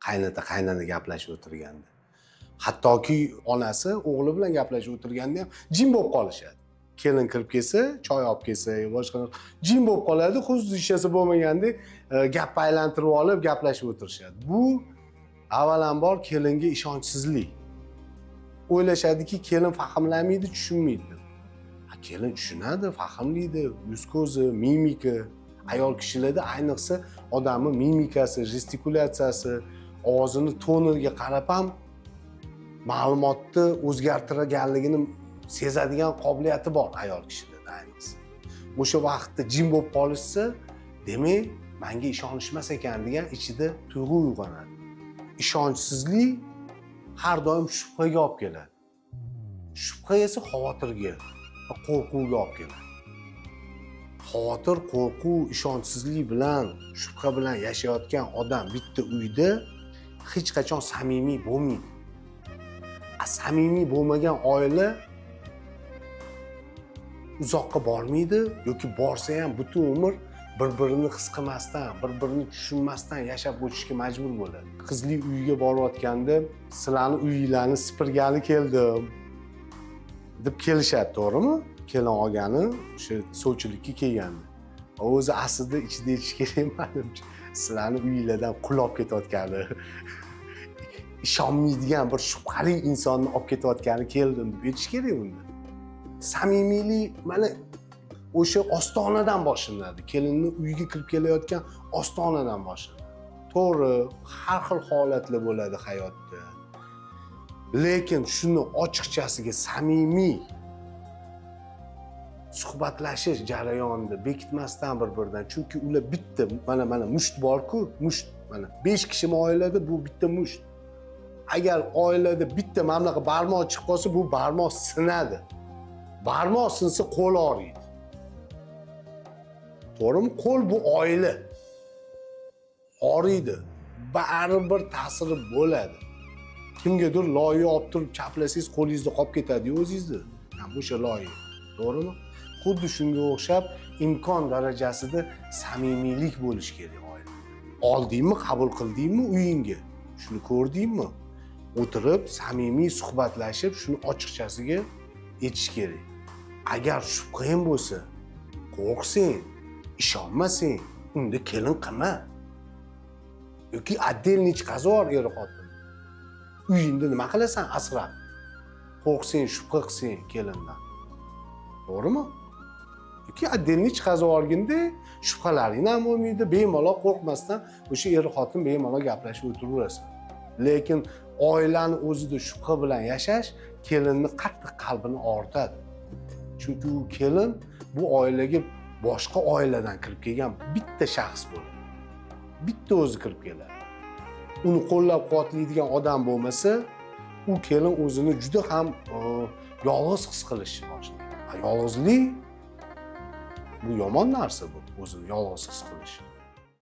qaynota qaynona gaplashib o'tirganda. Hattoki onasi o'g'li bilan gaplashib o'tirganda ham jim bo'lib qolishadi. Kelin kirib kelsa, choy olib kelsa, boshqa jim bo'lib qoladi, xuddi hech narsa bo'lmagandek gapni aylantirib olib gaplashib o'tirishadi. Bu avvalambor kelinga ishonchsizlik. O'ylashadiki, kelin fahmlamaydi, tushunmaydi. Kelin tushunadi, fahmlaydi, yuz ko'zi, mimika. Ayol kishilarda ayniqsa odamning mimikasi, gestikulatsiyasi, ovozini toniga qarab ham ma'lumotni o'zgartirganligini sezadigan qobiliyati bor ayol kishilarda ayniqsa. O'sha vaqtda jim bo'lib qolishsa, demak, menga ishonishmas ekan degan ichida tuyg'u uyg'onadi. Ishonchsizlik har doim shubhaga olib keladi. Shubha esa xavotirga, qo'rquvga olib keladi. Xavotir, qo'rquv, ishonchsizlik bilan, shubha bilan yashayotgan odam bitta uyda hech qachon samimiy bo'lmaydi. Samimiy bo'lmagan oila uzoqqa bormaydi yoki borsa ham butun umr bir-birini his qilmasdan, bir-birini tushunmasdan yashab o'tishga majbur bo'ladi. Qizli uyga borayotganda, sizlarni uyinglarni sipirgani keldim deb kelishadi, to'g'rimi? Kelin olgani o'sha sovchilikka kelganda. O'zi aslida ichida aytish kerak menimcha, sizlarni uyinglardan qul olib ketayotgani, ishonmaydigan bir shubhali insonni olib ketayotgani keldim deb aytish kerak unda. Samimiylik mana o'sha ostonadan boshlanadi. Kelinni uyga kirib kelayotgan ostonadan boshlanadi. To'g'ri, har xil holatlar bo'ladi hayotda. Lekin shuni ochiqchasiga samimiy suhbatlashish jarayonida bekitmasdan bir-biridan, chunki ular bitta mana musht bor-ku, musht mana 5 kishi oilada bu bitta musht. Agar oilada bitta mamlaqa barmoq chiqib qolsa, bu barmoq sinadi. Barmoq sinsa qo'l og'riydi. To'g'rimi? Qo'l bu oila. Og'riydi. Baribir ta'siri bo'ladi. Kimgadir loyiha olib turib chaplasangiz, qo'lingizda qolib ketadi o'zingizni. O'sha loyiha. To'g'rimi? Xuddi shunga o'xshab imkon darajasida samimiylik bo'lish kerak oilada. Oldingmi, qabul qildingmi uyingga? Shuni ko'rdingmi? O'tirib, samimiy suhbatlashib, shuni ochiqchasiga aytish kerak. Agar shubhang bo'lsa, qo'rqsang, ishonmasang, unda kelin qilma. Yoki отдельный qazor er-xotin. Uyingda nima qilasan asrab? Qo'rqsang, shubha qilsang kelindan. To'g'rimi? Yoki отдельный qazib olganda shubhalaring ham bo'lmaydi, bemalol qo'rqmasdan o'sha er-xotin bemalol gaplashib o'tiraverasiz. Lekin oilani o'zida shubha bilan yashash kelinni qattiq qalbini og'ritadi. Chunki u kelin bu oilaga boshqa oiladan kirib kelgan bitta shaxs bo'ladi. Bitta o'zi kirib keladi. Uni qo'llab-quvvatlaydigan odam bo'lmasa, u kelin o'zini juda ham yolg'iz his qilishni boshlaydi. Yolg'izlik bu yomon narsa bu, o'zini yolg'iz his qilish.